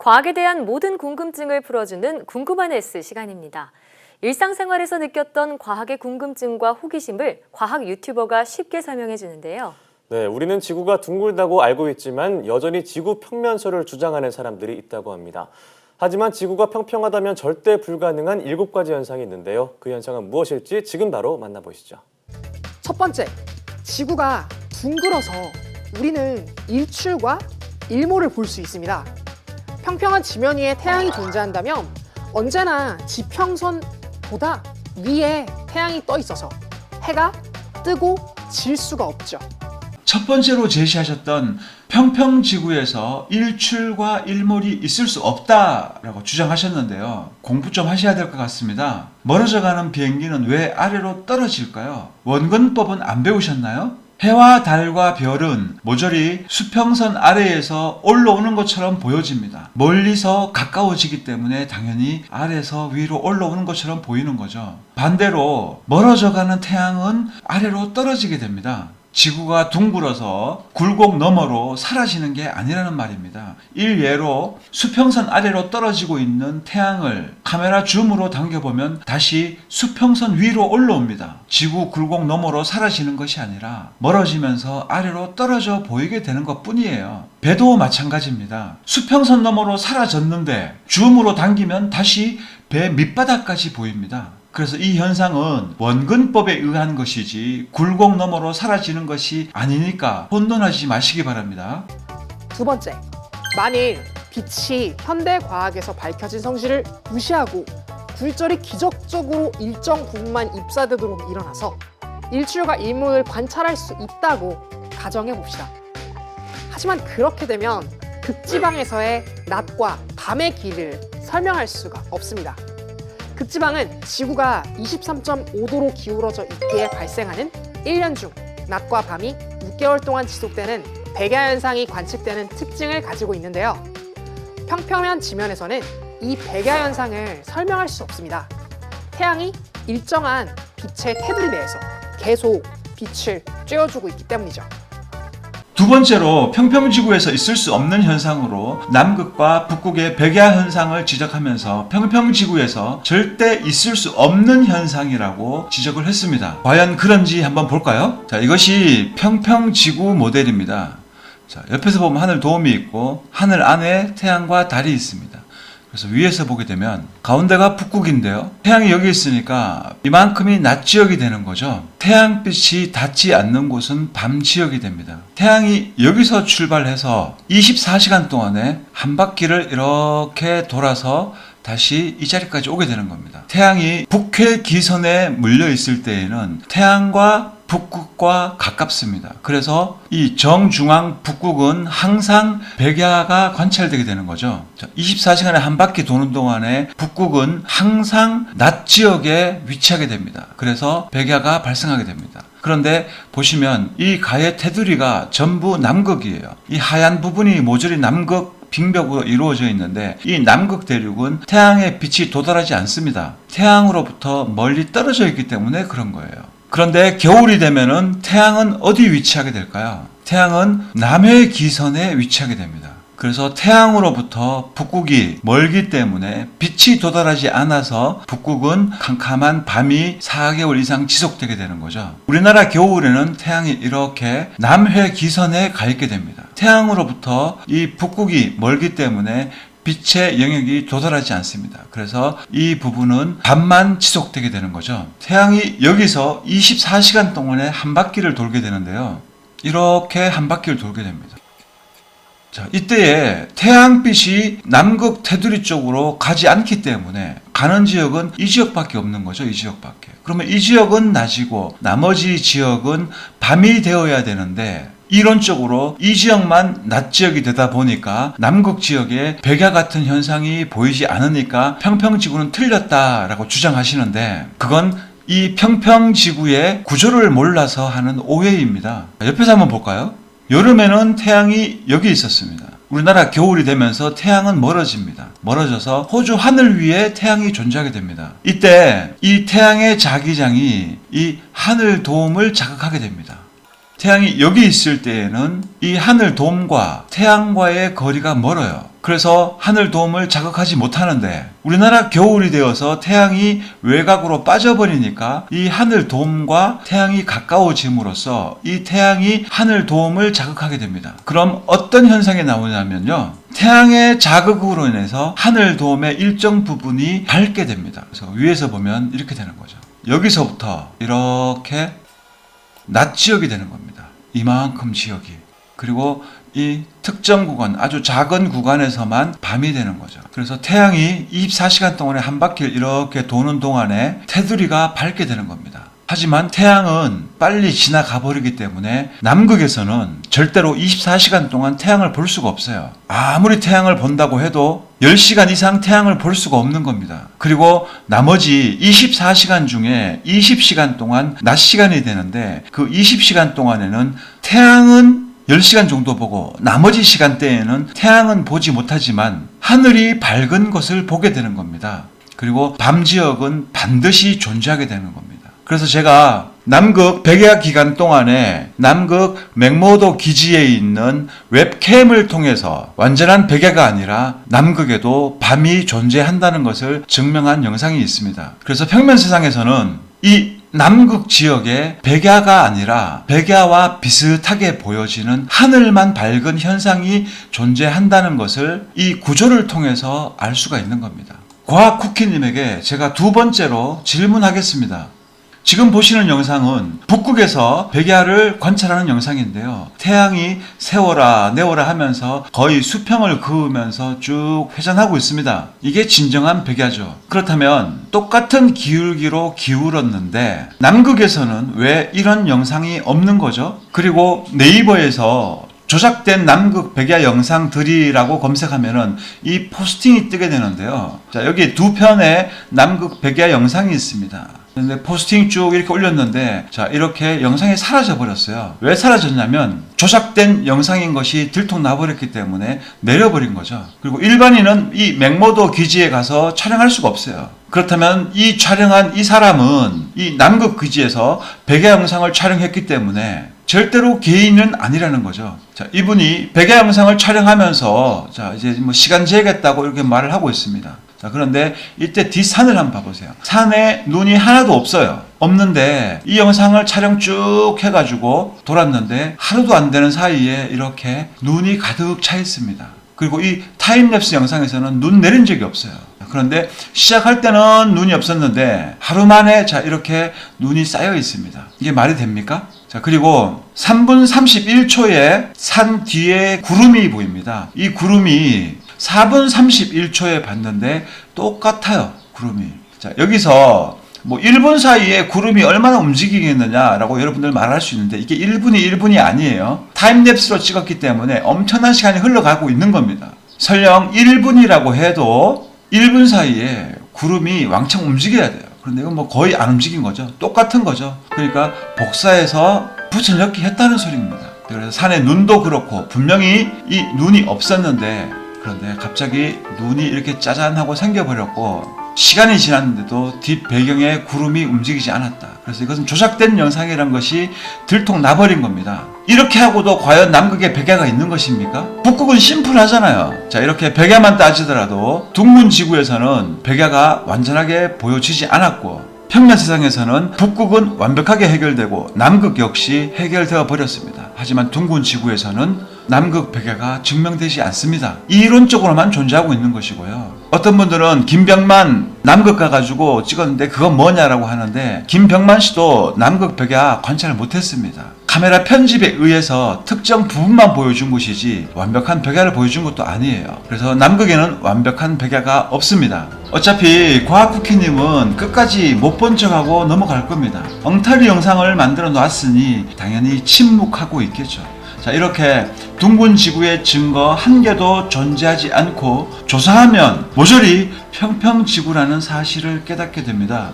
과학에 대한 모든 궁금증을 풀어주는 궁금한 S 시간입니다. 일상생활에서 느꼈던 과학의 궁금증과 호기심을 과학 유튜버가 쉽게 설명해 주는데요. 네, 우리는 지구가 둥글다고 알고 있지만 여전히 지구 평면설을 주장하는 사람들이 있다고 합니다. 하지만 지구가 평평하다면 절대 불가능한 7가지 현상이 있는데요. 그 현상은 무엇일지 지금 바로 만나보시죠. 첫 번째, 지구가 둥글어서 우리는 일출과 일몰을 볼 수 있습니다. 평평한 지면 위에 태양이 존재한다면 언제나 지평선보다 위에 태양이 떠 있어서 해가 뜨고 질 수가 없죠. 첫 번째로 제시하셨던 평평지구에서 일출과 일몰이 있을 수 없다라고 주장하셨는데요. 공부 좀 하셔야 될 것 같습니다. 멀어져가는 비행기는 왜 아래로 떨어질까요? 원근법은 안 배우셨나요? 해와 달과 별은 모조리 수평선 아래에서 올라오는 것처럼 보여집니다. 멀리서 가까워지기 때문에 당연히 아래에서 위로 올라오는 것처럼 보이는 거죠. 반대로 멀어져가는 태양은 아래로 떨어지게 됩니다. 지구가 둥글어서 굴곡 너머로 사라지는 게 아니라는 말입니다. 일예로 수평선 아래로 떨어지고 있는 태양을 카메라 줌으로 당겨보면 다시 수평선 위로 올라옵니다. 지구 굴곡 너머로 사라지는 것이 아니라 멀어지면서 아래로 떨어져 보이게 되는 것 뿐이에요. 배도 마찬가지입니다. 수평선 너머로 사라졌는데 줌으로 당기면 다시 배 밑바닥까지 보입니다. 그래서 이 현상은 원근법에 의한 것이지 굴곡 너머로 사라지는 것이 아니니까 혼돈하지 마시기 바랍니다. 두 번째, 만일 빛이 현대 과학에서 밝혀진 성질을 무시하고 굴절이 기적적으로 일정 부분만 입사되도록 일어나서 일출과 일몰을 관찰할 수 있다고 가정해 봅시다. 하지만 그렇게 되면 극지방에서의 낮과 밤의 길을 설명할 수가 없습니다. 극지방은 지구가 23.5도로 기울어져 있기에 발생하는 1년 중 낮과 밤이 6개월 동안 지속되는 백야 현상이 관측되는 특징을 가지고 있는데요. 평평한 지면에서는 이 백야 현상을 설명할 수 없습니다. 태양이 일정한 빛의 테두리 내에서 계속 빛을 쬐어주고 있기 때문이죠. 두 번째로 평평지구에서 있을 수 없는 현상으로 남극과 북극의 백야 현상을 지적하면서 평평지구에서 절대 있을 수 없는 현상이라고 지적을 했습니다. 과연 그런지 한번 볼까요? 자, 이것이 평평지구 모델입니다. 자, 옆에서 보면 하늘 도움이 있고 하늘 안에 태양과 달이 있습니다. 그래서 위에서 보게 되면 가운데가 북극인데요. 태양이 여기 있으니까 이만큼이 낮 지역이 되는 거죠. 태양빛이 닿지 않는 곳은 밤 지역이 됩니다. 태양이 여기서 출발해서 24시간 동안에 한 바퀴를 이렇게 돌아서 다시 이 자리까지 오게 되는 겁니다. 태양이 북회 기선에 물려 있을 때에는 태양과 북극과 가깝습니다. 그래서 이 정중앙 북극은 항상 백야가 관찰되게 되는 거죠. 24시간에 한 바퀴 도는 동안에 북극은 항상 낮 지역에 위치하게 됩니다. 그래서 백야가 발생하게 됩니다. 그런데 보시면 이 가의 테두리가 전부 남극이에요. 이 하얀 부분이 모조리 남극 빙벽으로 이루어져 있는데 이 남극 대륙은 태양의 빛이 도달하지 않습니다. 태양으로부터 멀리 떨어져 있기 때문에 그런 거예요. 그런데 겨울이 되면은 태양은 어디 위치하게 될까요? 태양은 남해 기선에 위치하게 됩니다. 그래서 태양으로부터 북극이 멀기 때문에 빛이 도달하지 않아서 북극은 캄캄한 밤이 4개월 이상 지속되게 되는 거죠. 우리나라 겨울에는 태양이 이렇게 남해 기선에 가 있게 됩니다. 태양으로부터 이 북극이 멀기 때문에 빛의 영역이 도달하지 않습니다. 그래서 이 부분은 밤만 지속되게 되는 거죠. 태양이 여기서 24시간 동안에 한 바퀴를 돌게 되는데요. 이렇게 한 바퀴를 돌게 됩니다. 자, 이때에 태양빛이 남극 테두리 쪽으로 가지 않기 때문에 가는 지역은 이 지역밖에 없는 거죠. 이 지역밖에. 그러면 이 지역은 낮이고 나머지 지역은 밤이 되어야 되는데 이론적으로 이 지역만 낮 지역이 되다 보니까 남극 지역에 백야 같은 현상이 보이지 않으니까 평평지구는 틀렸다라고 주장하시는데 그건 이 평평지구의 구조를 몰라서 하는 오해입니다. 옆에서 한번 볼까요? 여름에는 태양이 여기 있었습니다. 우리나라 겨울이 되면서 태양은 멀어집니다. 멀어져서 호주 하늘 위에 태양이 존재하게 됩니다. 이때 이 태양의 자기장이 이 하늘 도움을 자극하게 됩니다. 태양이 여기 있을 때에는 이 하늘 돔과 태양과의 거리가 멀어요. 그래서 하늘 돔을 자극하지 못하는데 우리나라 겨울이 되어서 태양이 외곽으로 빠져버리니까 이 하늘 돔과 태양이 가까워짐으로써 이 태양이 하늘 돔을 자극하게 됩니다. 그럼 어떤 현상이 나오냐면요. 태양의 자극으로 인해서 하늘 돔의 일정 부분이 밝게 됩니다. 그래서 위에서 보면 이렇게 되는 거죠. 여기서부터 이렇게 낮 지역이 되는 겁니다. 이만큼 지역이. 그리고 이 특정 구간, 아주 작은 구간에서만 밤이 되는 거죠. 그래서 태양이 24시간 동안에 한 바퀴를 이렇게 도는 동안에 테두리가 밝게 되는 겁니다. 하지만 태양은 빨리 지나가 버리기 때문에 남극에서는 절대로 24시간 동안 태양을 볼 수가 없어요. 아무리 태양을 본다고 해도 10시간 이상 태양을 볼 수가 없는 겁니다. 그리고 나머지 24시간 중에 20시간 동안 낮 시간이 되는데 그 20시간 동안에는 태양은 10시간 정도 보고 나머지 시간대에는 태양은 보지 못하지만 하늘이 밝은 것을 보게 되는 겁니다. 그리고 밤 지역은 반드시 존재하게 되는 겁니다. 그래서 제가 남극 백야 기간 동안에 남극 맥모도 기지에 있는 웹캠을 통해서 완전한 백야가 아니라 남극에도 밤이 존재한다는 것을 증명한 영상이 있습니다. 그래서 평면 세상에서는 이 남극 지역에 백야가 아니라 백야와 비슷하게 보여지는 하늘만 밝은 현상이 존재한다는 것을 이 구조를 통해서 알 수가 있는 겁니다. 과학 쿠키님에게 제가 두 번째로 질문하겠습니다. 지금 보시는 영상은 북극에서 백야를 관찰하는 영상인데요. 태양이 세워라 내워라 하면서 거의 수평을 그으면서 쭉 회전하고 있습니다. 이게 진정한 백야죠. 그렇다면 똑같은 기울기로 기울었는데 남극에서는 왜 이런 영상이 없는 거죠? 그리고 네이버에서 조작된 남극 백야 영상들이라고 검색하면은 이 포스팅이 뜨게 되는데요. 자, 여기 두 편의 남극 백야 영상이 있습니다. 근데 포스팅 쭉 이렇게 올렸는데 자 이렇게 영상이 사라져 버렸어요. 왜 사라졌냐면 조작된 영상인 것이 들통나버렸기 때문에 내려버린 거죠. 그리고 일반인은 이 맥모도 기지에 가서 촬영할 수가 없어요. 그렇다면 이 촬영한 이 사람은 이 남극 기지에서 백야 영상을 촬영했기 때문에 절대로 개인은 아니라는 거죠. 자, 이분이 백야 영상을 촬영하면서 자 이제 뭐 시간 재겠다고 이렇게 말을 하고 있습니다. 자, 그런데 이때 뒷산을 한번 봐보세요. 산에 눈이 하나도 없어요. 없는데 이 영상을 촬영 쭉 해가지고 돌았는데 하루도 안 되는 사이에 이렇게 눈이 가득 차 있습니다. 그리고 이 타임랩스 영상에서는 눈 내린 적이 없어요. 그런데 시작할 때는 눈이 없었는데 하루 만에 자 이렇게 눈이 쌓여 있습니다. 이게 말이 됩니까? 자, 그리고 3분 31초에 산 뒤에 구름이 보입니다. 이 구름이 4분 31초에 봤는데 똑같아요. 구름이. 자, 여기서 뭐 1분 사이에 구름이 얼마나 움직이겠느냐라고 여러분들 말할 수 있는데 이게 1분이 아니에요. 타임랩스로 찍었기 때문에 엄청난 시간이 흘러가고 있는 겁니다. 설령 1분이라고 해도 1분 사이에 구름이 왕창 움직여야 돼요. 그런데 이건 뭐 거의 안 움직인 거죠. 똑같은 거죠. 그러니까 복사해서 붙여넣기 했다는 소리입니다. 그래서 산에 눈도 그렇고 분명히 이 눈이 없었는데 그런데 갑자기 눈이 이렇게 짜잔하고 생겨버렸고 시간이 지났는데도 뒷 배경에 구름이 움직이지 않았다. 그래서 이것은 조작된 영상이란 것이 들통나버린 겁니다. 이렇게 하고도 과연 남극에 백야가 있는 것입니까? 북극은 심플하잖아요. 자, 이렇게 백야만 따지더라도 둥근 지구에서는 백야가 완전하게 보여지지 않았고 평면 세상에서는 북극은 완벽하게 해결되고 남극 역시 해결되어 버렸습니다. 하지만 둥근 지구에서는 남극 백야가 증명되지 않습니다. 이론적으로만 존재하고 있는 것이고요. 어떤 분들은 김병만 남극 가가지고 찍었는데 그건 뭐냐라고 하는데 김병만 씨도 남극 백야 관찰을 못했습니다. 카메라 편집에 의해서 특정 부분만 보여준 것이지 완벽한 백야를 보여준 것도 아니에요. 그래서 남극에는 완벽한 백야가 없습니다. 어차피 과학쿠키님은 끝까지 못 본 척하고 넘어갈 겁니다. 엉터리 영상을 만들어 놨으니 당연히 침묵하고 있겠죠. 자, 이렇게 둥근 지구의 증거 한 개도 존재하지 않고 조사하면 모조리 평평지구라는 사실을 깨닫게 됩니다.